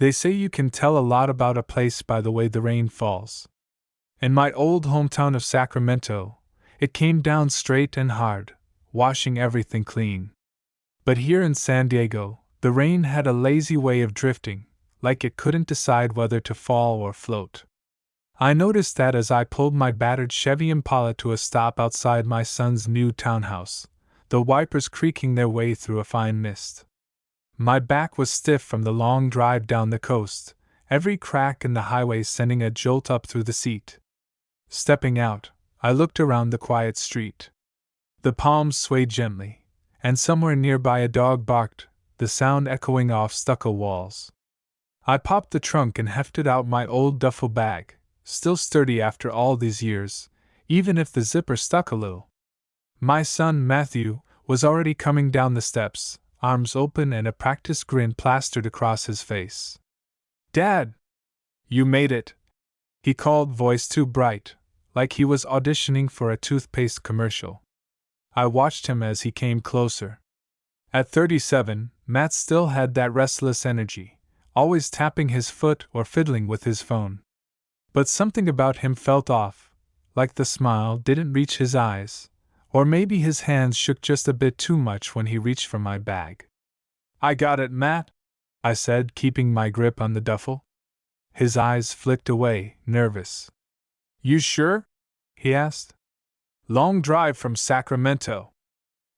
They say you can tell a lot about a place by the way the rain falls. In my old hometown of Sacramento, it came down straight and hard, washing everything clean. But here in San Diego, the rain had a lazy way of drifting, like it couldn't decide whether to fall or float. I noticed that as I pulled my battered Chevy Impala to a stop outside my son's new townhouse, the wipers creaking their way through a fine mist. My back was stiff from the long drive down the coast, every crack in the highway sending a jolt up through the seat. Stepping out, I looked around the quiet street. The palms swayed gently, and somewhere nearby a dog barked, the sound echoing off stucco walls. I popped the trunk and hefted out my old duffel bag, still sturdy after all these years, even if the zipper stuck a little. My son, Matthew, was already coming down the steps, arms open and a practiced grin plastered across his face. "Dad! You made it!" he called, voice too bright, like he was auditioning for a toothpaste commercial. I watched him as he came closer. At 37, Matt still had that restless energy, always tapping his foot or fiddling with his phone. But something about him felt off, like the smile didn't reach his eyes, or maybe his hands shook just a bit too much when he reached for my bag. "I got it, Matt," I said, keeping my grip on the duffel. His eyes flicked away, nervous. "You sure?" he asked. "Long drive from Sacramento.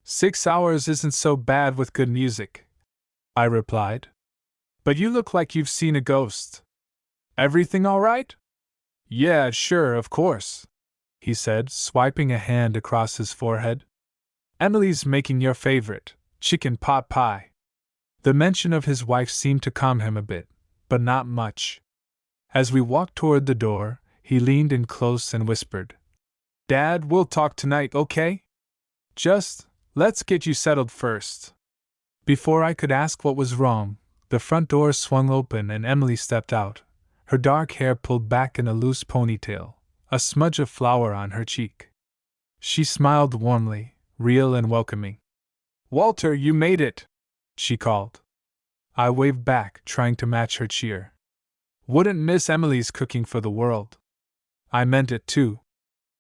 6 hours isn't so bad with good music," I replied. "But you look like you've seen a ghost. Everything all right?" "Yeah, sure, of course," he said, swiping a hand across his forehead. "Emily's making your favorite, chicken pot pie." The mention of his wife seemed to calm him a bit, but not much. As we walked toward the door, he leaned in close and whispered, "Dad, we'll talk tonight, okay? Just, let's get you settled first." Before I could ask what was wrong, the front door swung open and Emily stepped out, her dark hair pulled back in a loose ponytail, a smudge of flour on her cheek. She smiled warmly, real and welcoming. "Walter, you made it!" she called. I waved back, trying to match her cheer. Wouldn't miss Emily's cooking for the world. I meant it too.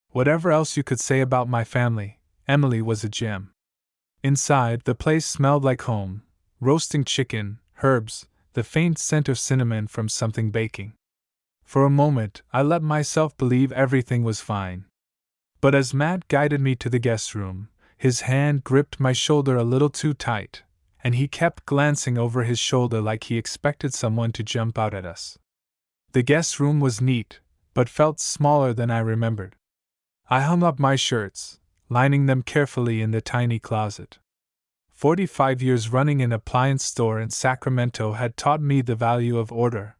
Whatever else you could say about my family, Emily was a gem. Inside, the place smelled like home, roasting chicken, herbs, the faint scent of cinnamon from something baking. For a moment, I let myself believe everything was fine. But as Matt guided me to the guest room, his hand gripped my shoulder a little too tight, and he kept glancing over his shoulder like he expected someone to jump out at us. The guest room was neat, but felt smaller than I remembered. I hung up my shirts, lining them carefully in the tiny closet. 45 years running an appliance store in Sacramento had taught me the value of order.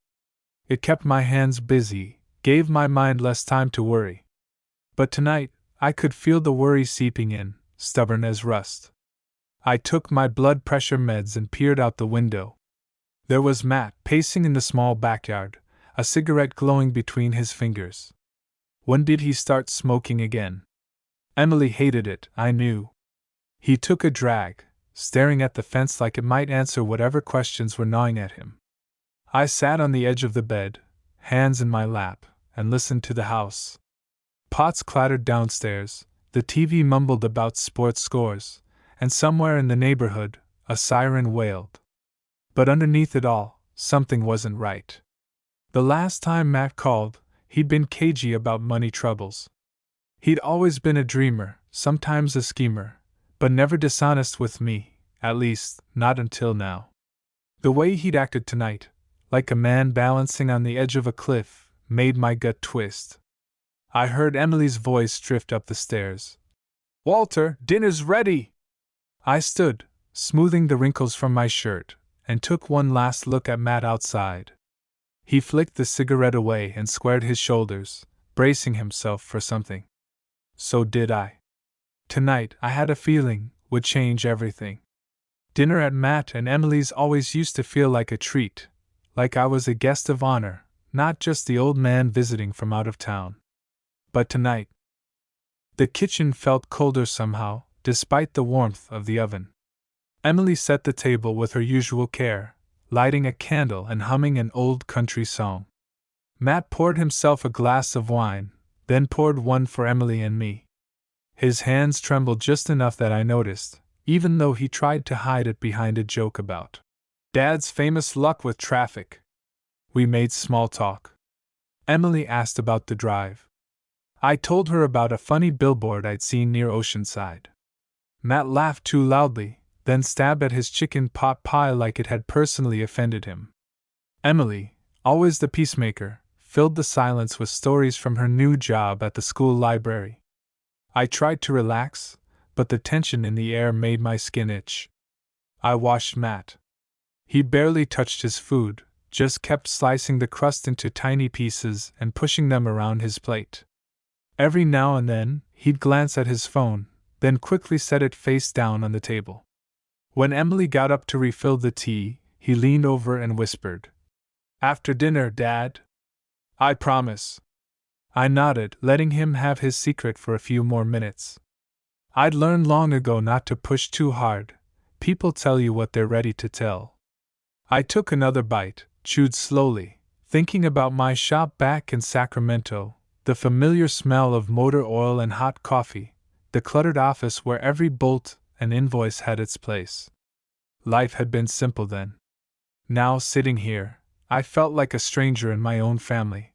It kept my hands busy, gave my mind less time to worry. But tonight, I could feel the worry seeping in, stubborn as rust. I took my blood pressure meds and peered out the window. There was Matt pacing in the small backyard, a cigarette glowing between his fingers. When did he start smoking again? Emily hated it, I knew. He took a drag, staring at the fence like it might answer whatever questions were gnawing at him. I sat on the edge of the bed, hands in my lap, and listened to the house. Pots clattered downstairs, the TV mumbled about sports scores, and somewhere in the neighborhood, a siren wailed. But underneath it all, something wasn't right. The last time Matt called, he'd been cagey about money troubles. He'd always been a dreamer, sometimes a schemer, but never dishonest with me, at least, not until now. The way he'd acted tonight, like a man balancing on the edge of a cliff, made my gut twist. I heard Emily's voice drift up the stairs. "Walter, dinner's ready!" I stood, smoothing the wrinkles from my shirt, and took one last look at Matt outside. He flicked the cigarette away and squared his shoulders, bracing himself for something. So did I. Tonight, I had a feeling, would change everything. Dinner at Matt and Emily's always used to feel like a treat, like I was a guest of honor, not just the old man visiting from out of town. But tonight, the kitchen felt colder somehow, despite the warmth of the oven. Emily set the table with her usual care, lighting a candle and humming an old country song. Matt poured himself a glass of wine, then poured one for Emily and me. His hands trembled just enough that I noticed, even though he tried to hide it behind a joke about Dad's famous luck with traffic. We made small talk. Emily asked about the drive. I told her about a funny billboard I'd seen near Oceanside. Matt laughed too loudly, then stabbed at his chicken pot pie like it had personally offended him. Emily, always the peacemaker, filled the silence with stories from her new job at the school library. I tried to relax, but the tension in the air made my skin itch. I watched Matt. He barely touched his food, just kept slicing the crust into tiny pieces and pushing them around his plate. Every now and then, he'd glance at his phone, then quickly set it face down on the table. When Emily got up to refill the tea, he leaned over and whispered, "After dinner, Dad?" "I promise." I nodded, letting him have his secret for a few more minutes. I'd learned long ago not to push too hard. People tell you what they're ready to tell. I took another bite, chewed slowly, thinking about my shop back in Sacramento, the familiar smell of motor oil and hot coffee, the cluttered office where every bolt and invoice had its place. Life had been simple then. Now, sitting here, I felt like a stranger in my own family.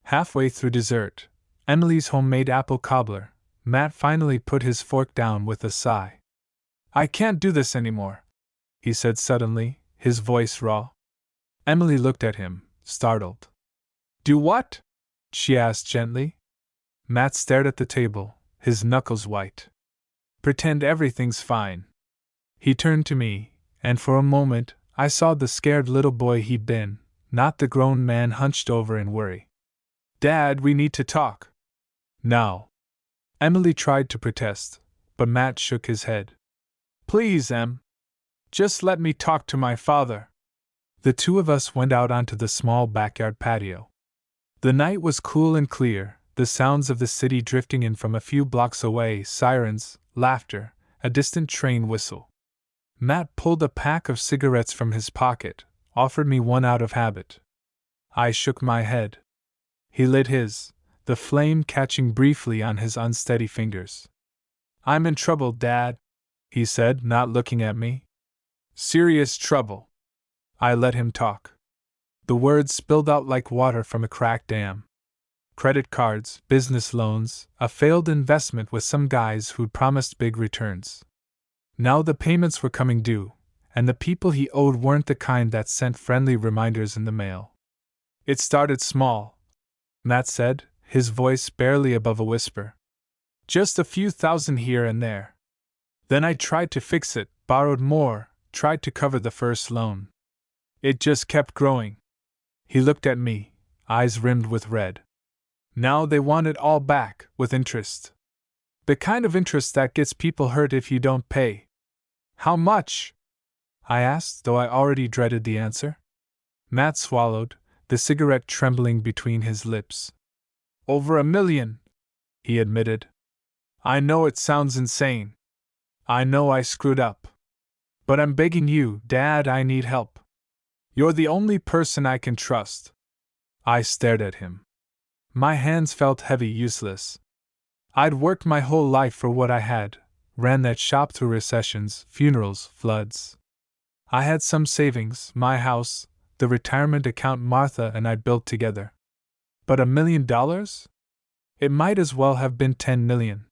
Halfway through dessert, Emily's homemade apple cobbler, Matt finally put his fork down with a sigh. "I can't do this anymore," he said suddenly, his voice raw. Emily looked at him, startled. "Do what?" she asked gently. Matt stared at the table, his knuckles white. "Pretend everything's fine." He turned to me, and for a moment, I saw the scared little boy he'd been, not the grown man hunched over in worry. "Dad, we need to talk." "Now." Emily tried to protest, but Matt shook his head. "Please, Em. Just let me talk to my father." The two of us went out onto the small backyard patio. The night was cool and clear, the sounds of the city drifting in from a few blocks away, sirens, laughter, a distant train whistle. Matt pulled a pack of cigarettes from his pocket, offered me one out of habit. I shook my head. He lit his, the flame catching briefly on his unsteady fingers. "I'm in trouble, Dad," he said, not looking at me. "Serious trouble." I let him talk. The words spilled out like water from a cracked dam. Credit cards, business loans, a failed investment with some guys who'd promised big returns. Now the payments were coming due, and the people he owed weren't the kind that sent friendly reminders in the mail. "It started small," Matt said, his voice barely above a whisper. "Just a few thousand here and there. Then I tried to fix it, borrowed more, tried to cover the first loan. It just kept growing." He looked at me, eyes rimmed with red. "Now they want it all back, with interest. The kind of interest that gets people hurt if you don't pay." "How much?" I asked, though I already dreaded the answer. Matt swallowed, the cigarette trembling between his lips. "Over $1 million, he admitted. "I know it sounds insane. I know I screwed up. But I'm begging you, Dad, I need help. You're the only person I can trust." I stared at him. My hands felt heavy, useless. I'd worked my whole life for what I had, ran that shop through recessions, funerals, floods. I had some savings, my house, the retirement account Martha and I built together. But $1 million? It might as well have been 10 million.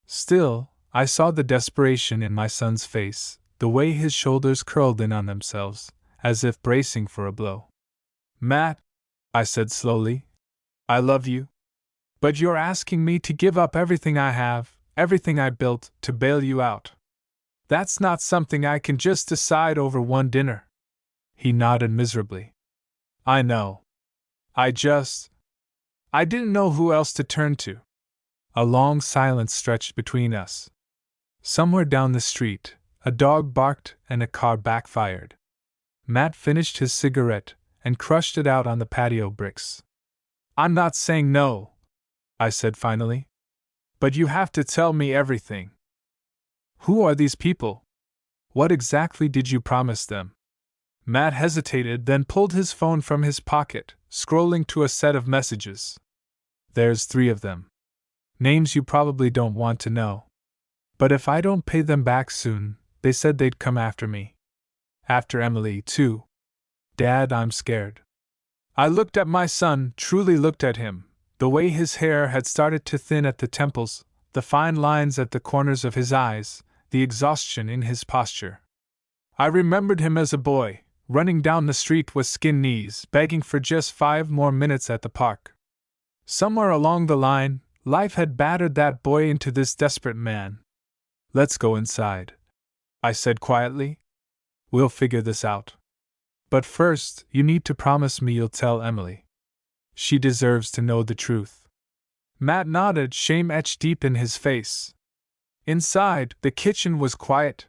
Still, I saw the desperation in my son's face, the way his shoulders curled in on themselves, as if bracing for a blow. "Matt," I said slowly, "I love you. But you're asking me to give up everything I have, everything I built, to bail you out. That's not something I can just decide over one dinner." He nodded miserably. "I know. I didn't know who else to turn to." A long silence stretched between us. Somewhere down the street, a dog barked and a car backfired. Matt finished his cigarette and crushed it out on the patio bricks. "I'm not saying no," I said finally. "But you have to tell me everything. Who are these people? What exactly did you promise them?" Matt hesitated, then pulled his phone from his pocket, scrolling to a set of messages. There's 3 of them. Names you probably don't want to know. But if I don't pay them back soon, they said they'd come after me. After Emily, too. Dad, I'm scared. I looked at my son, truly looked at him, the way his hair had started to thin at the temples, the fine lines at the corners of his eyes, the exhaustion in his posture. I remembered him as a boy, running down the street with skinned knees, begging for just 5 more minutes at the park. Somewhere along the line, life had battered that boy into this desperate man. Let's go inside, I said quietly. We'll figure this out. But first, you need to promise me you'll tell Emily. She deserves to know the truth. Matt nodded, shame etched deep in his face. Inside, the kitchen was quiet.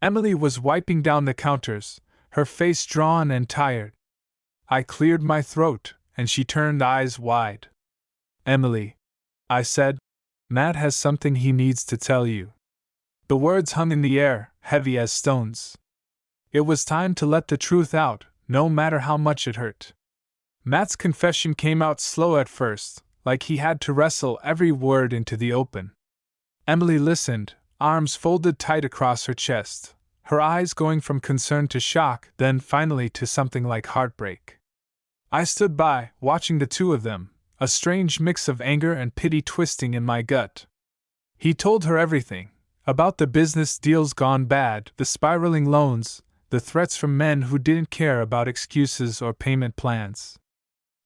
Emily was wiping down the counters, her face drawn and tired. I cleared my throat, and she turned eyes wide. Emily, I said, Matt has something he needs to tell you. The words hung in the air, heavy as stones. It was time to let the truth out, no matter how much it hurt. Matt's confession came out slow at first, like he had to wrestle every word into the open. Emily listened, arms folded tight across her chest, her eyes going from concern to shock, then finally to something like heartbreak. I stood by, watching the 2 of them, a strange mix of anger and pity twisting in my gut. He told her everything, about the business deals gone bad, the spiraling loans, the threats from men who didn't care about excuses or payment plans.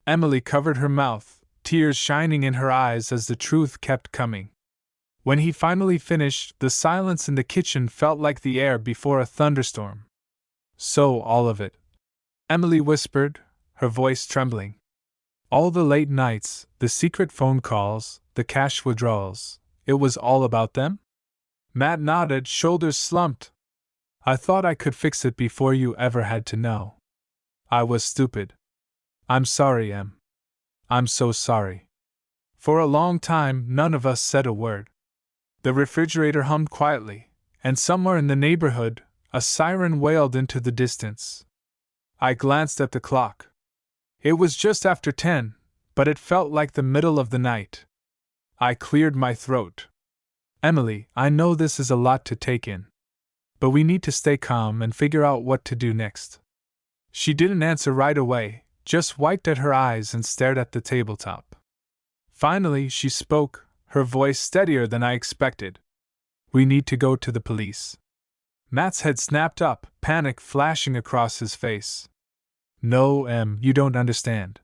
Emily covered her mouth, tears shining in her eyes as the truth kept coming. When he finally finished, the silence in the kitchen felt like the air before a thunderstorm. So, all of it, Emily whispered, her voice trembling. All the late nights, the secret phone calls, the cash withdrawals, it was all about them? Matt nodded, shoulders slumped. I thought I could fix it before you ever had to know. I was stupid. I'm sorry, Em. I'm so sorry. For a long time, none of us said a word. The refrigerator hummed quietly, and somewhere in the neighborhood, a siren wailed into the distance. I glanced at the clock. It was just after 10, but it felt like the middle of the night. I cleared my throat. Emily, I know this is a lot to take in. But we need to stay calm and figure out what to do next. She didn't answer right away, just wiped at her eyes and stared at the tabletop. Finally, she spoke, her voice steadier than I expected. We need to go to the police. Matt's head snapped up, panic flashing across his face. No, Em, you don't understand.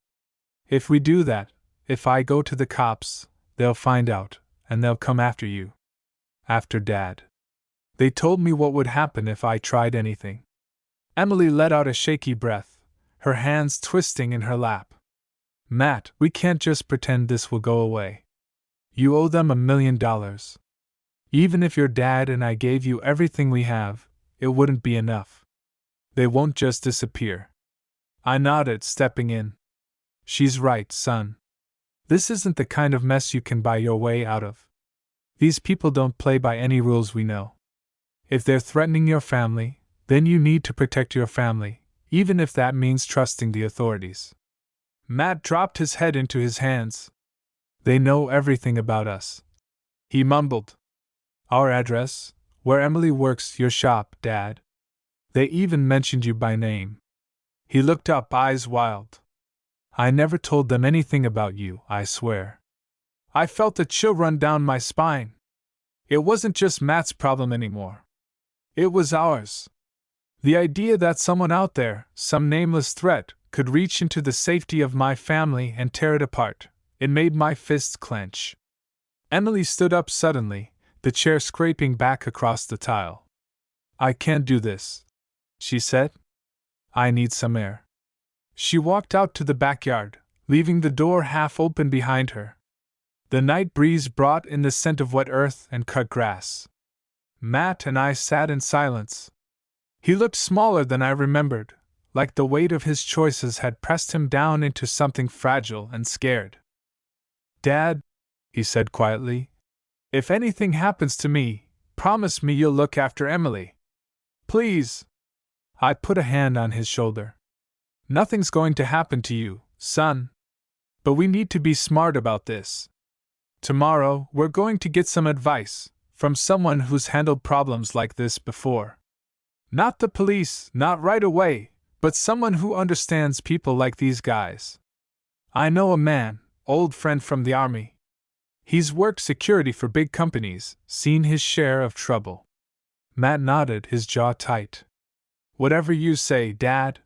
If we do that, if I go to the cops, they'll find out, and they'll come after you. After Dad. They told me what would happen if I tried anything. Emily let out a shaky breath, her hands twisting in her lap. Matt, we can't just pretend this will go away. You owe them $1 million. Even if your dad and I gave you everything we have, it wouldn't be enough. They won't just disappear. I nodded, stepping in. She's right, son. This isn't the kind of mess you can buy your way out of. These people don't play by any rules we know. If they're threatening your family, then you need to protect your family, even if that means trusting the authorities. Matt dropped his head into his hands. They know everything about us. He mumbled. Our address, where Emily works, your shop, Dad. They even mentioned you by name. He looked up, eyes wild. I never told them anything about you, I swear. I felt a chill run down my spine. It wasn't just Matt's problem anymore. It was ours. The idea that someone out there, some nameless threat, could reach into the safety of my family and tear it apart, it made my fists clench. Emily stood up suddenly, the chair scraping back across the tile. I can't do this, she said. I need some air. She walked out to the backyard, leaving the door half open behind her. The night breeze brought in the scent of wet earth and cut grass. Matt and I sat in silence. He looked smaller than I remembered, like the weight of his choices had pressed him down into something fragile and scared. Dad, he said quietly, if anything happens to me, promise me you'll look after Emily. Please. I put a hand on his shoulder. Nothing's going to happen to you, son. But we need to be smart about this. Tomorrow, we're going to get some advice from someone who's handled problems like this before. Not the police, not right away, but someone who understands people like these guys. I know a man, old friend from the army. He's worked security for big companies, seen his share of trouble. Matt nodded, his jaw tight. Whatever you say, Dad.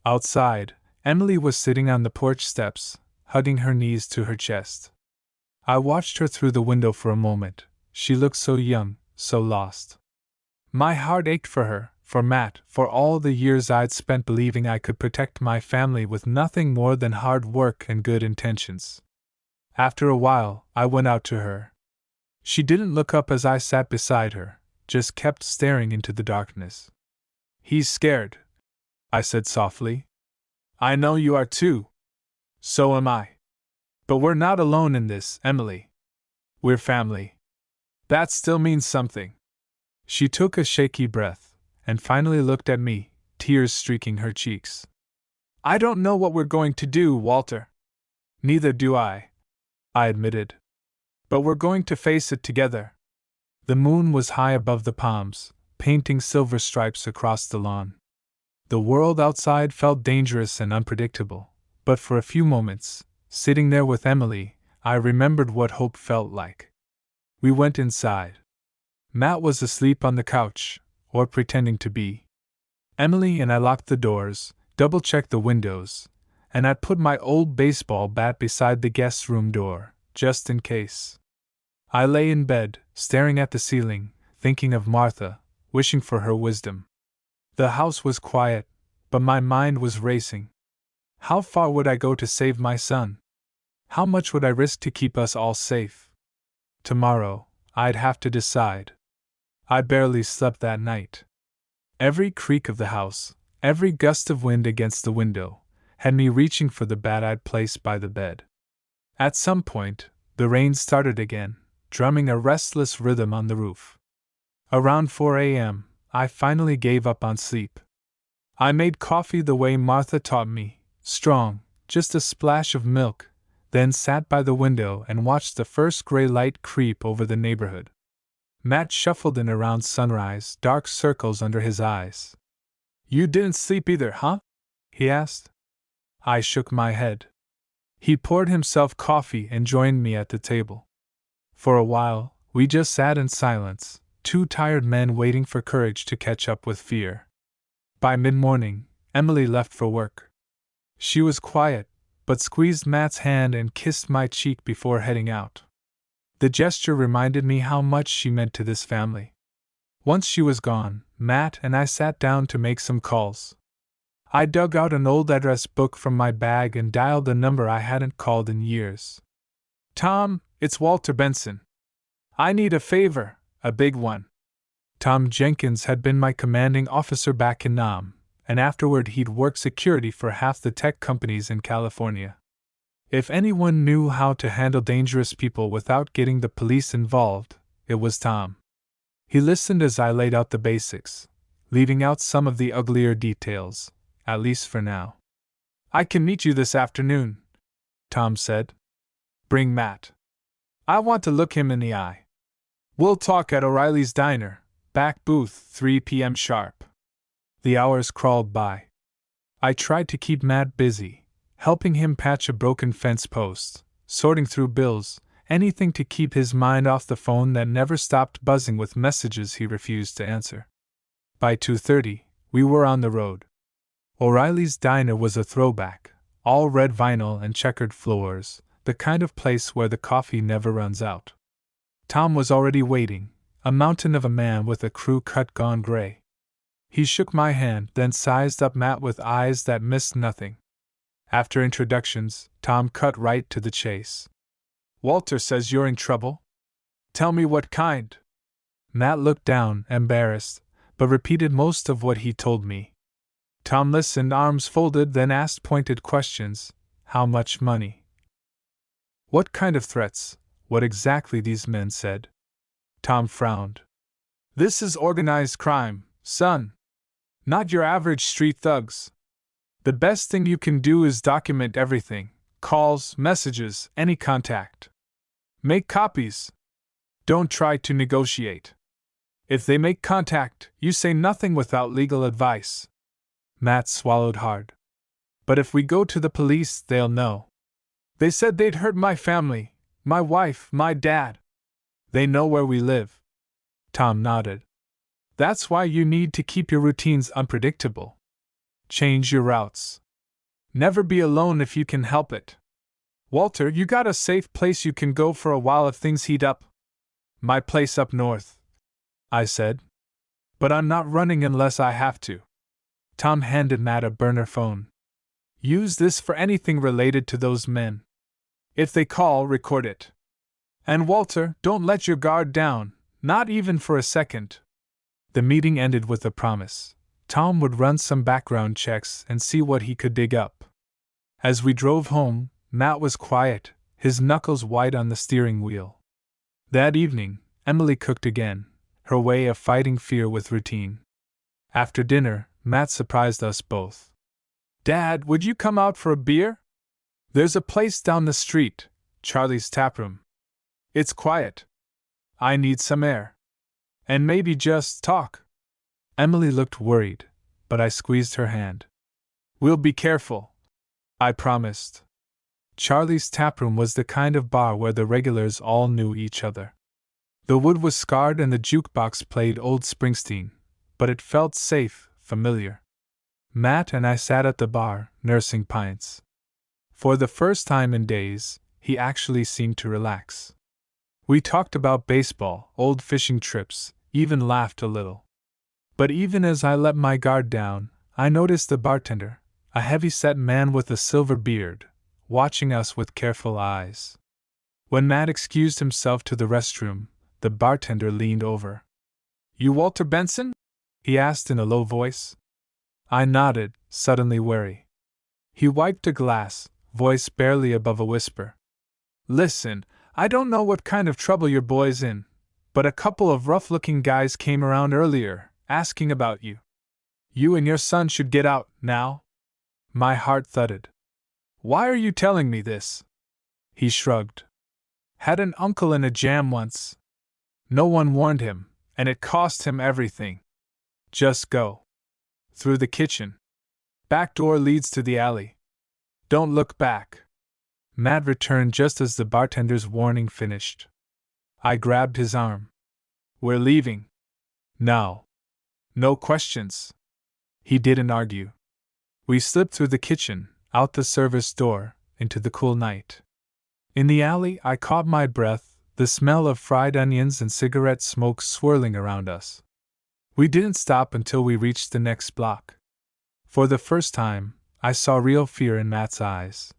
Outside, Emily was sitting on the porch steps, hugging her knees to her chest. I watched her through the window for a moment. She looked so young, so lost. My heart ached for her, for Matt, for all the years I'd spent believing I could protect my family with nothing more than hard work and good intentions. After a while, I went out to her. She didn't look up as I sat beside her, just kept staring into the darkness. He's scared, I said softly. I know you are too. So am I. But we're not alone in this, Emily. We're family. That still means something. She took a shaky breath, and finally looked at me, tears streaking her cheeks. I don't know what we're going to do, Walter. Neither do I admitted. But we're going to face it together. The moon was high above the palms, painting silver stripes across the lawn. The world outside felt dangerous and unpredictable, but for a few moments, sitting there with Emily, I remembered what hope felt like. We went inside. Matt was asleep on the couch, or pretending to be. Emily and I locked the doors, double-checked the windows, and I'd put my old baseball bat beside the guest room door, just in case. I lay in bed, staring at the ceiling, thinking of Martha, wishing for her wisdom. The house was quiet, but my mind was racing. How far would I go to save my son? How much would I risk to keep us all safe? Tomorrow, I'd have to decide. I barely slept that night. Every creak of the house, every gust of wind against the window, had me reaching for the bat I'd placed by the bed. At some point, the rain started again, drumming a restless rhythm on the roof. Around 4 a.m., I finally gave up on sleep. I made coffee the way Martha taught me, strong, just a splash of milk, then sat by the window and watched the first gray light creep over the neighborhood. Matt shuffled in around sunrise, dark circles under his eyes. You didn't sleep either, huh? He asked. I shook my head. He poured himself coffee and joined me at the table. For a while, we just sat in silence, two tired men waiting for courage to catch up with fear. By mid-morning, Emily left for work. She was quiet, but squeezed Matt's hand and kissed my cheek before heading out. The gesture reminded me how much she meant to this family. Once she was gone, Matt and I sat down to make some calls. I dug out an old address book from my bag and dialed a number I hadn't called in years. Tom, it's Walter Benson. I need a favor, a big one. Tom Jenkins had been my commanding officer back in Nam, and afterward he'd worked security for half the tech companies in California. If anyone knew how to handle dangerous people without getting the police involved, it was Tom. He listened as I laid out the basics, leaving out some of the uglier details, at least for now. I can meet you this afternoon, Tom said. Bring Matt. I want to look him in the eye. We'll talk at O'Reilly's Diner, back booth, 3 p.m. sharp. The hours crawled by. I tried to keep Matt busy, helping him patch a broken fence post, sorting through bills, anything to keep his mind off the phone that never stopped buzzing with messages he refused to answer. By 2:30, we were on the road. O'Reilly's Diner was a throwback, all red vinyl and checkered floors, the kind of place where the coffee never runs out. Tom was already waiting, a mountain of a man with a crew cut gone gray. He shook my hand, then sized up Matt with eyes that missed nothing. After introductions, Tom cut right to the chase. Walter says you're in trouble? Tell me what kind. Matt looked down, embarrassed, but repeated most of what he told me. Tom listened, arms folded, then asked pointed questions. How much money? What kind of threats? What exactly these men said? Tom frowned. This is organized crime, son. Not your average street thugs. The best thing you can do is document everything: calls, messages, any contact. Make copies. Don't try to negotiate. If they make contact, you say nothing without legal advice. Matt swallowed hard. But if we go to the police, they'll know. They said they'd hurt my family, my wife, my dad. They know where we live. Tom nodded. That's why you need to keep your routines unpredictable. Change your routes. Never be alone if you can help it. Walter, you got a safe place you can go for a while if things heat up? My place up north, I said. But I'm not running unless I have to. Tom handed Matt a burner phone. Use this for anything related to those men. If they call, record it. And Walter, don't let your guard down, not even for a second. The meeting ended with a promise. Tom would run some background checks and see what he could dig up. As we drove home, Matt was quiet, his knuckles white on the steering wheel. That evening, Emily cooked again, her way of fighting fear with routine. After dinner, Matt surprised us both. Dad, would you come out for a beer? There's a place down the street, Charlie's Taproom. It's quiet. I need some air. And maybe just talk. Emily looked worried, but I squeezed her hand. We'll be careful, I promised. Charlie's Taproom was the kind of bar where the regulars all knew each other. The wood was scarred and the jukebox played old Springsteen, but it felt safe, familiar. Matt and I sat at the bar, nursing pints. For the first time in days, he actually seemed to relax. We talked about baseball, old fishing trips, even laughed a little. But even as I let my guard down, I noticed the bartender, a heavy-set man with a silver beard, watching us with careful eyes. When Matt excused himself to the restroom, the bartender leaned over. You Walter Benson? He asked in a low voice. I nodded, suddenly wary. He wiped a glass, voice barely above a whisper. Listen, I don't know what kind of trouble your boy's in, but a couple of rough-looking guys came around earlier, asking about you. You and your son should get out, now. My heart thudded. Why are you telling me this? He shrugged. Had an uncle in a jam once. No one warned him, and it cost him everything. Just go. Through the kitchen. Back door leads to the alley. Don't look back. Matt returned just as the bartender's warning finished. I grabbed his arm. We're leaving. Now. No questions. He didn't argue. We slipped through the kitchen, out the service door, into the cool night. In the alley, I caught my breath, the smell of fried onions and cigarette smoke swirling around us. We didn't stop until we reached the next block. For the first time, I saw real fear in Matt's eyes.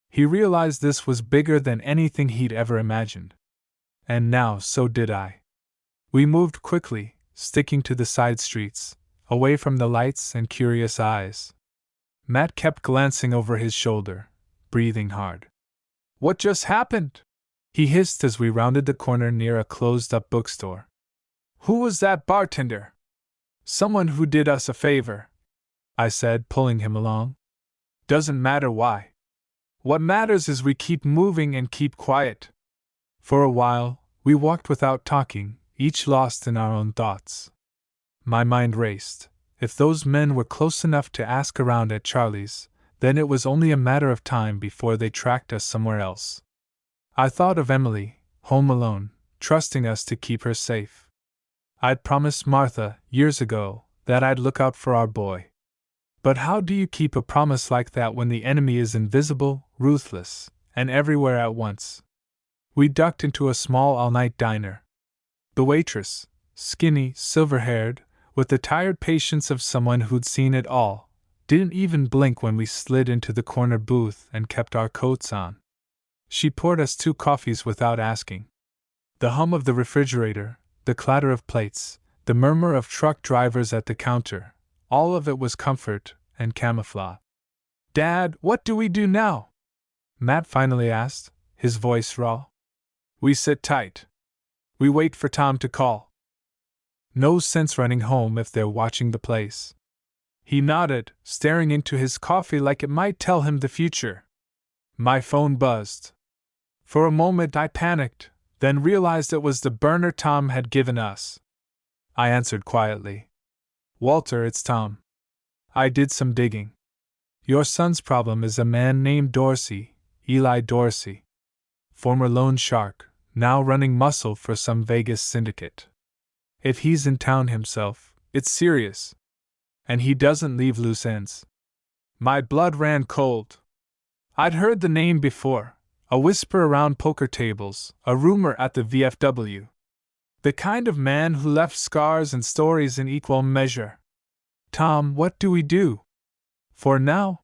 He realized this was bigger than anything he'd ever imagined. And now so did I. We moved quickly, sticking to the side streets, away from the lights and curious eyes. Matt kept glancing over his shoulder, breathing hard. What just happened? He hissed as we rounded the corner near a closed-up bookstore. Who was that bartender? Someone who did us a favor, I said, pulling him along. Doesn't matter why. What matters is we keep moving and keep quiet. For a while, we walked without talking, each lost in our own thoughts. My mind raced. If those men were close enough to ask around at Charlie's, then it was only a matter of time before they tracked us somewhere else. I thought of Emily, home alone, trusting us to keep her safe. I'd promised Martha, years ago, that I'd look out for our boy. But how do you keep a promise like that when the enemy is invisible, ruthless, and everywhere at once? We ducked into a small all-night diner. The waitress, skinny, silver-haired, with the tired patience of someone who'd seen it all, didn't even blink when we slid into the corner booth and kept our coats on. She poured us 2 coffees without asking. The hum of the refrigerator, the clatter of plates, the murmur of truck drivers at the counter, all of it was comfort and camouflage. Dad, what do we do now? Matt finally asked, his voice raw. We sit tight. We wait for Tom to call. No sense running home if they're watching the place. He nodded, staring into his coffee like it might tell him the future. My phone buzzed. For a moment I panicked, then realized it was the burner Tom had given us. I answered quietly. Walter, it's Tom. I did some digging. Your son's problem is a man named Dorsey, Eli Dorsey. Former loan shark, now running muscle for some Vegas syndicate. If he's in town himself, it's serious. And he doesn't leave loose ends. My blood ran cold. I'd heard the name before, a whisper around poker tables, a rumor at the VFW. The kind of man who left scars and stories in equal measure. Tom, what do we do? For now?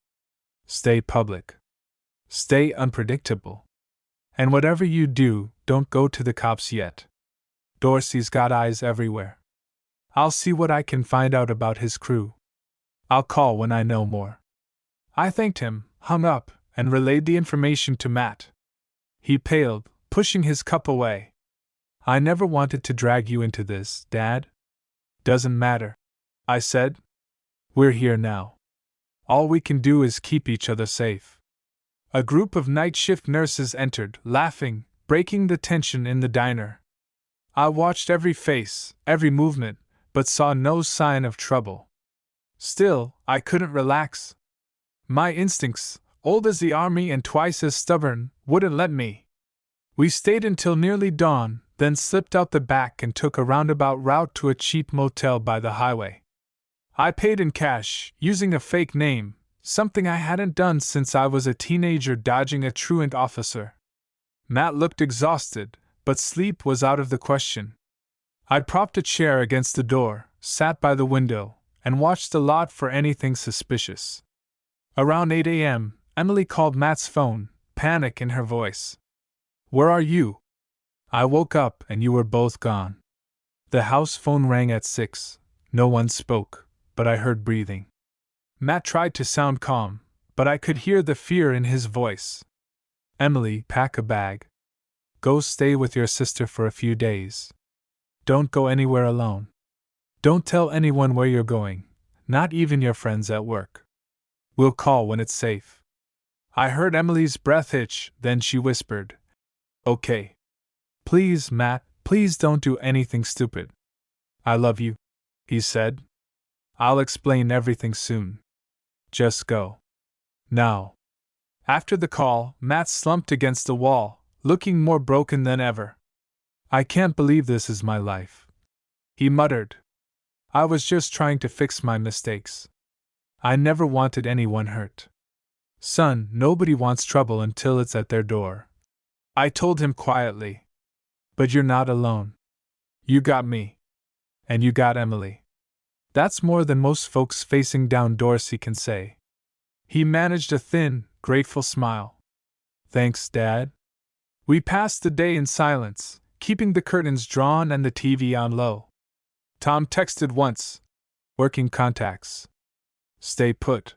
Stay public. Stay unpredictable. And whatever you do, don't go to the cops yet. Dorsey's got eyes everywhere. I'll see what I can find out about his crew. I'll call when I know more. I thanked him, hung up, and relayed the information to Matt. He paled, pushing his cup away. I never wanted to drag you into this, Dad. Doesn't matter, I said. We're here now. All we can do is keep each other safe. A group of night shift nurses entered, laughing, breaking the tension in the diner. I watched every face, every movement, but saw no sign of trouble. Still, I couldn't relax. My instincts, old as the army and twice as stubborn, wouldn't let me. We stayed until nearly dawn, then slipped out the back and took a roundabout route to a cheap motel by the highway. I paid in cash, using a fake name, something I hadn't done since I was a teenager dodging a truant officer. Matt looked exhausted, but sleep was out of the question. I propped a chair against the door, sat by the window, and watched the lot for anything suspicious. Around 8 a.m., Emily called Matt's phone, panic in her voice. Where are you? I woke up and you were both gone. The house phone rang at 6. No one spoke, but I heard breathing. Matt tried to sound calm, but I could hear the fear in his voice. Emily, pack a bag. Go stay with your sister for a few days. Don't go anywhere alone. Don't tell anyone where you're going, not even your friends at work. We'll call when it's safe. I heard Emily's breath hitch, then she whispered, Okay. Please, Matt, please don't do anything stupid. I love you, he said. I'll explain everything soon. Just go. Now. After the call, Matt slumped against the wall, looking more broken than ever. I can't believe this is my life, he muttered. I was just trying to fix my mistakes. I never wanted anyone hurt. Son, nobody wants trouble until it's at their door. I told him quietly. But you're not alone. You got me. And you got Emily. That's more than most folks facing down Dorsey can say. He managed a thin, grateful smile. Thanks, Dad. We passed the day in silence, keeping the curtains drawn and the TV on low. Tom texted once. Working contacts. Stay put.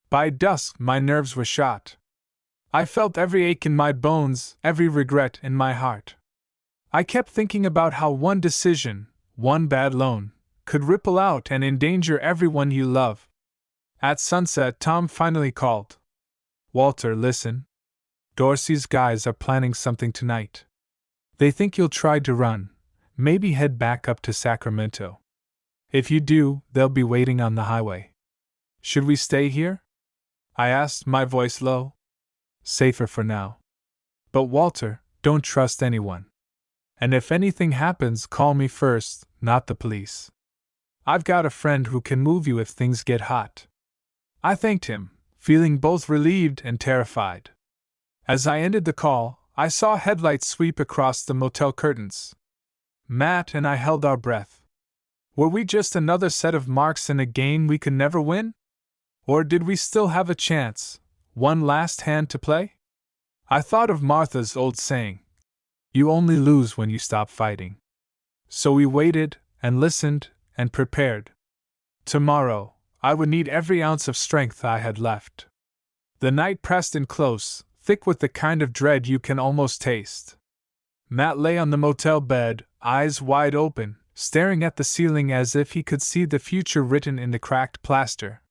By dusk, my nerves were shot. I felt every ache in my bones, every regret in my heart. I kept thinking about how one decision, one bad loan, could ripple out and endanger everyone you love. At sunset, Tom finally called. Walter, listen. Dorsey's guys are planning something tonight. They think you'll try to run, maybe head back up to Sacramento. If you do, they'll be waiting on the highway. Should we stay here? I asked, my voice low. Safer for now. But Walter, don't trust anyone. And if anything happens, call me first, not the police. I've got a friend who can move you if things get hot. I thanked him, feeling both relieved and terrified. As I ended the call, I saw headlights sweep across the motel curtains. Matt and I held our breath. Were we just another set of marks in a game we could never win? Or did we still have a chance, one last hand to play? I thought of Martha's old saying, you only lose when you stop fighting. So we waited, and listened, and prepared. Tomorrow, I would need every ounce of strength I had left. The night pressed in close, thick with the kind of dread you can almost taste. Matt lay on the motel bed, eyes wide open, staring at the ceiling as if he could see the future written in the cracked plaster.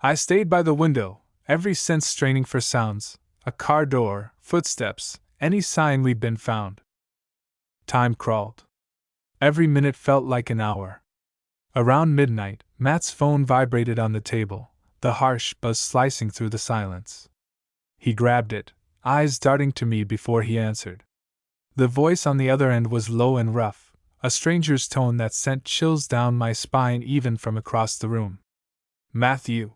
I stayed by the window, every sense straining for sounds, a car door, footsteps, any sign we'd been found. Time crawled. Every minute felt like an hour. Around midnight, Matt's phone vibrated on the table, the harsh buzz slicing through the silence. He grabbed it, eyes darting to me before he answered. The voice on the other end was low and rough, a stranger's tone that sent chills down my spine even from across the room. "Matthew,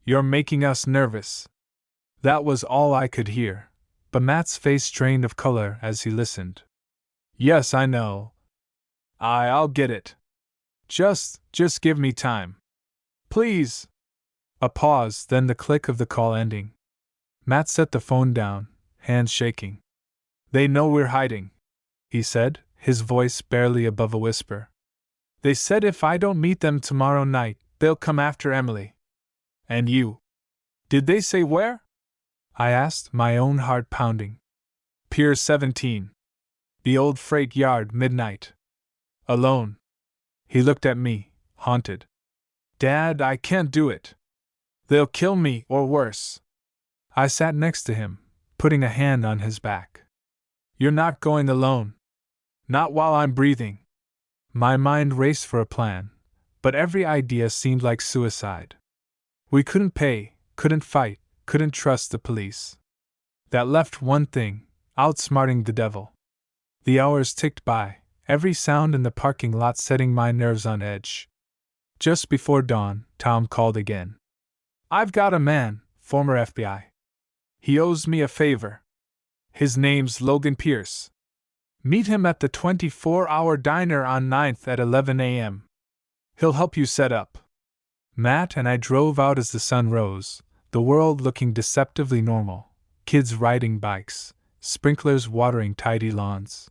you're making us nervous." That was all I could hear, but Matt's face drained of color as he listened. "Yes, I know. I'll get it. Just give me time. Please." A pause, then the click of the call ending. Matt set the phone down, hands shaking. "They know we're hiding," he said, his voice barely above a whisper. "They said if I don't meet them tomorrow night, they'll come after Emily. And you. Did they say where?" I asked, my own heart pounding. "Pier 17. The old freight yard, midnight. Alone." He looked at me, haunted. "Dad, I can't do it. They'll kill me, or worse." I sat next to him, putting a hand on his back. "You're not going alone. Not while I'm breathing." My mind raced for a plan, but every idea seemed like suicide. We couldn't pay, couldn't fight, couldn't trust the police. That left one thing: outsmarting the devil. The hours ticked by, every sound in the parking lot setting my nerves on edge. Just before dawn, Tom called again. "I've got a man, former FBI. He owes me a favor. His name's Logan Pierce. Meet him at the 24-hour diner on 9th at 11 a.m. He'll help you set up." Matt and I drove out as the sun rose, the world looking deceptively normal, kids riding bikes, sprinklers watering tidy lawns.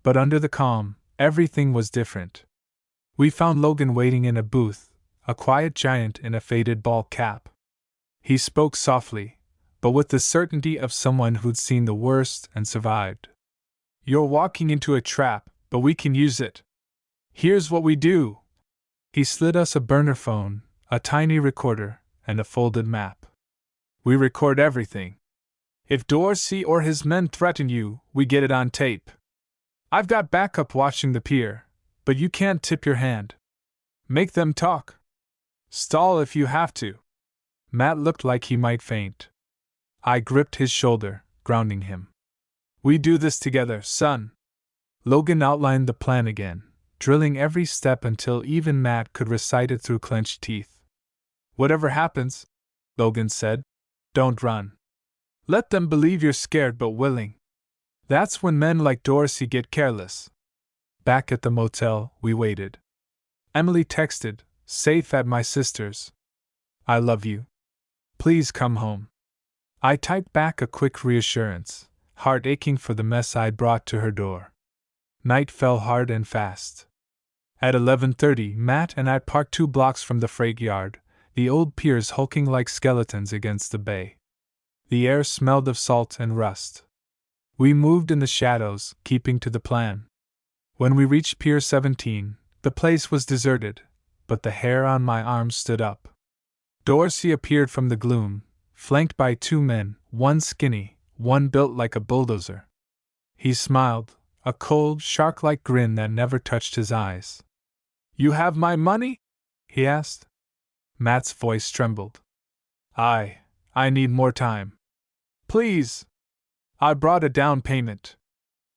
But under the calm, everything was different. We found Logan waiting in a booth, a quiet giant in a faded ball cap. He spoke softly, but with the certainty of someone who'd seen the worst and survived. "You're walking into a trap, but we can use it. Here's what we do." He slid us a burner phone, a tiny recorder, and a folded map. "We record everything. If Dorsey or his men threaten you, we get it on tape. I've got backup watching the pier, but you can't tip your hand. Make them talk. Stall if you have to." Matt looked like he might faint. I gripped his shoulder, grounding him. "We do this together, son." Logan outlined the plan again, drilling every step until even Matt could recite it through clenched teeth. "Whatever happens," Logan said, "don't run. Let them believe you're scared but willing. That's when men like Dorsey get careless." Back at the motel, we waited. Emily texted, "Safe at my sister's. I love you. Please come home." I typed back a quick reassurance, heart aching for the mess I'd brought to her door. Night fell hard and fast. At 11:30, Matt and I parked 2 blocks from the freight yard, the old piers hulking like skeletons against the bay. The air smelled of salt and rust. We moved in the shadows, keeping to the plan. When we reached Pier 17, the place was deserted, but the hair on my arm stood up. Dorsey appeared from the gloom, flanked by 2 men, one skinny, one built like a bulldozer. He smiled, a cold, shark-like grin that never touched his eyes. "You have my money?" he asked. Matt's voice trembled. I need more time. Please. I brought a down payment."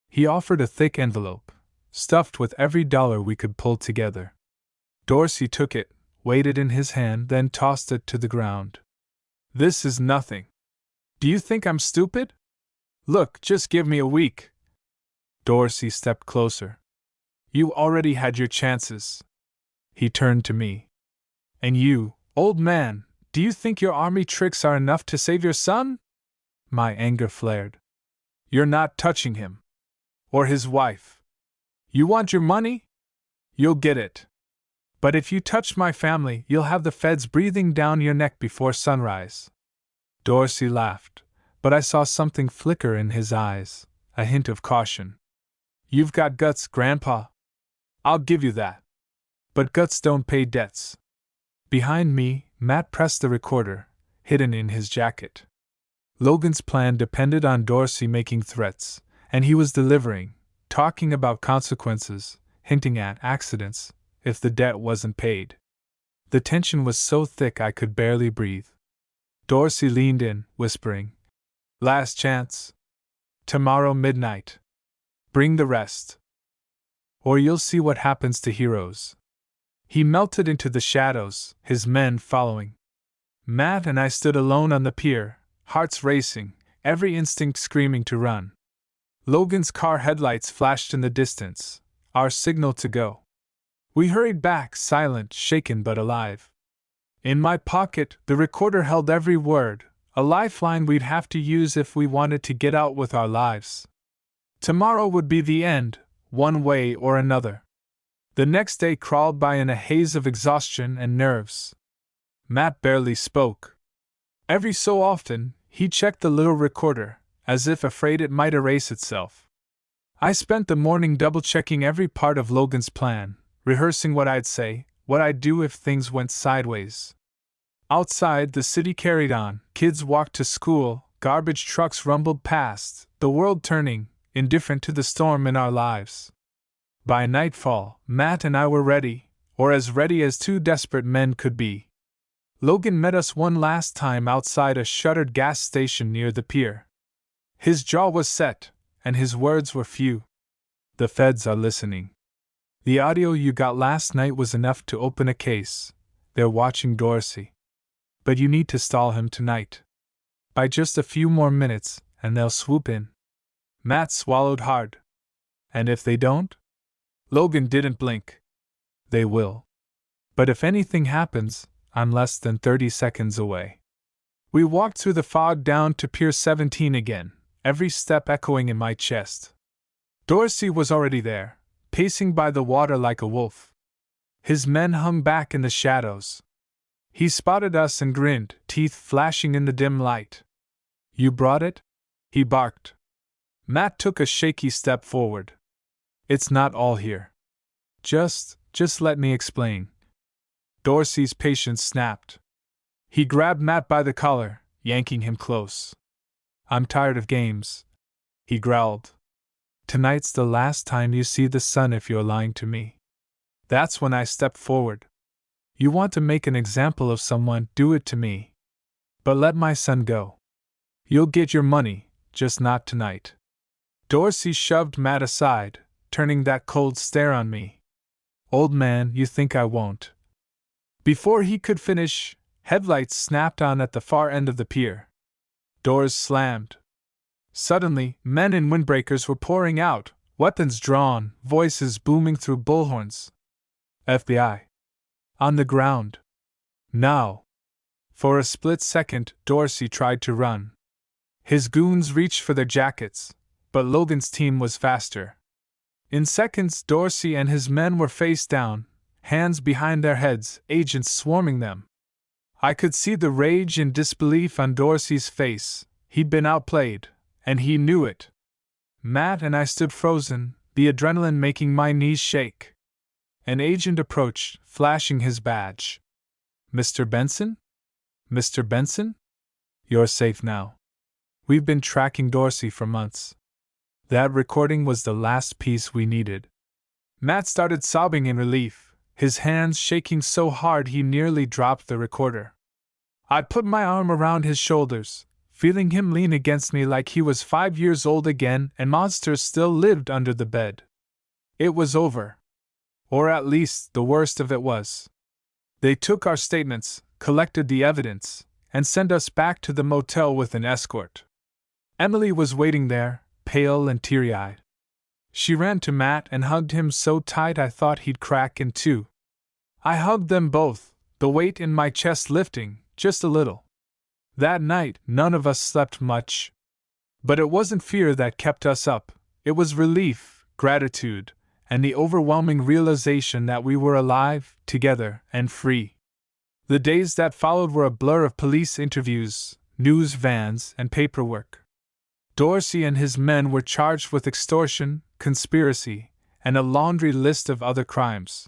He offered a thick envelope, stuffed with every dollar we could pull together. Dorsey took it, weighed it in his hand, then tossed it to the ground. "This is nothing. Do you think I'm stupid? Look, just give me a week." Dorsey stepped closer. "You already had your chances." He turned to me. "And you, old man, do you think your army tricks are enough to save your son?" My anger flared. "You're not touching him. Or his wife. You want your money? You'll get it. But if you touch my family, you'll have the feds breathing down your neck before sunrise." Dorsey laughed, but I saw something flicker in his eyes, a hint of caution. "You've got guts, Grandpa." I'll give you that. But guts don't pay debts. Behind me, Matt pressed the recorder, hidden in his jacket. Logan's plan depended on Dorsey making threats, and he was delivering, talking about consequences, hinting at accidents, if the debt wasn't paid. The tension was so thick I could barely breathe. Dorsey leaned in, whispering, "Last chance. Tomorrow midnight. Bring the rest. Or you'll see what happens to heroes." He melted into the shadows, his men following. Matt and I stood alone on the pier, hearts racing, every instinct screaming to run. Logan's car headlights flashed in the distance, our signal to go. We hurried back, silent, shaken but alive. In my pocket, the recorder held every word, a lifeline we'd have to use if we wanted to get out with our lives. Tomorrow would be the end, one way or another. The next day crawled by in a haze of exhaustion and nerves. Matt barely spoke. Every so often, he checked the little recorder, as if afraid it might erase itself. I spent the morning double-checking every part of Logan's plan, rehearsing what I'd say, what I'd do if things went sideways. Outside, the city carried on, kids walked to school, garbage trucks rumbled past, the world turning, indifferent to the storm in our lives. By nightfall, Matt and I were ready, or as ready as two desperate men could be. Logan met us one last time outside a shuttered gas station near the pier. His jaw was set, and his words were few. "The feds are listening. The audio you got last night was enough to open a case. They're watching Dorsey. But you need to stall him tonight. By just a few more minutes, and they'll swoop in." Matt swallowed hard. "And if they don't?" Logan didn't blink. "They will. But if anything happens, I'm less than 30 seconds away." We walked through the fog down to Pier 17 again, every step echoing in my chest. Dorsey was already there, pacing by the water like a wolf. His men hung back in the shadows. He spotted us and grinned, teeth flashing in the dim light. "You brought it?" he barked. Matt took a shaky step forward. "It's not all here. Just let me explain." Dorsey's patience snapped. He grabbed Matt by the collar, yanking him close. "I'm tired of games," he growled. "Tonight's the last time you see the sun if you're lying to me." That's when I stepped forward. "You want to make an example of someone, do it to me. But let my son go. You'll get your money, just not tonight." Dorsey shoved Matt aside, turning that cold stare on me. "Old man, you think I won't." Before he could finish, headlights snapped on at the far end of the pier. Doors slammed. Suddenly, men in windbreakers were pouring out, weapons drawn, voices booming through bullhorns. "FBI. On the ground. Now." For a split second, Dorsey tried to run. His goons reached for their jackets, but Logan's team was faster. In seconds, Dorsey and his men were face down, hands behind their heads, agents swarming them. I could see the rage and disbelief on Dorsey's face. He'd been outplayed, and he knew it. Matt and I stood frozen, the adrenaline making my knees shake. An agent approached, flashing his badge. "Mr. Benson? Mr. Benson? You're safe now. We've been tracking Dorsey for months." That recording was the last piece we needed. Matt started sobbing in relief, his hands shaking so hard he nearly dropped the recorder. I put my arm around his shoulders, feeling him lean against me like he was 5 years old again and monsters still lived under the bed. It was over. Or at least, the worst of it was. They took our statements, collected the evidence, and sent us back to the motel with an escort. Emily was waiting there, pale and teary-eyed. She ran to Matt and hugged him so tight I thought he'd crack in two. I hugged them both, the weight in my chest lifting, just a little. That night, none of us slept much. But it wasn't fear that kept us up, it was relief, gratitude, and the overwhelming realization that we were alive, together, and free. The days that followed were a blur of police interviews, news vans, and paperwork. Dorsey and his men were charged with extortion, conspiracy, and a laundry list of other crimes.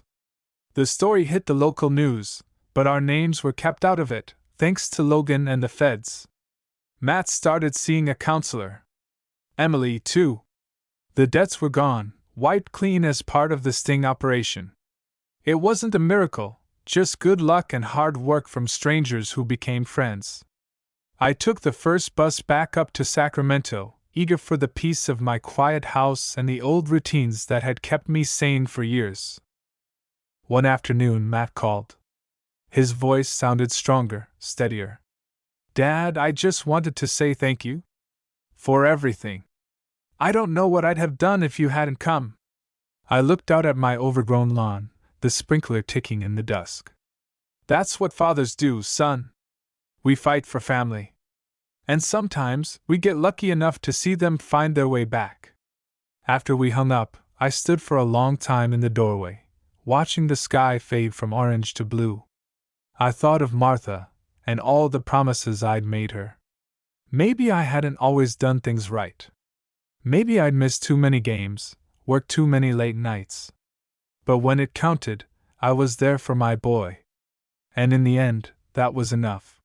The story hit the local news, but our names were kept out of it, thanks to Logan and the feds. Matt started seeing a counselor. Emily, too. The debts were gone, wiped clean as part of the sting operation. It wasn't a miracle, just good luck and hard work from strangers who became friends. I took the first bus back up to Sacramento, eager for the peace of my quiet house and the old routines that had kept me sane for years. One afternoon, Matt called. His voice sounded stronger, steadier. "Dad, I just wanted to say thank you. For everything. I don't know what I'd have done if you hadn't come." I looked out at my overgrown lawn, the sprinkler ticking in the dusk. "That's what fathers do, son. We fight for family. And sometimes we get lucky enough to see them find their way back." After we hung up, I stood for a long time in the doorway, watching the sky fade from orange to blue. I thought of Martha, and all the promises I'd made her. Maybe I hadn't always done things right. Maybe I'd missed too many games, worked too many late nights. But when it counted, I was there for my boy. And in the end, that was enough.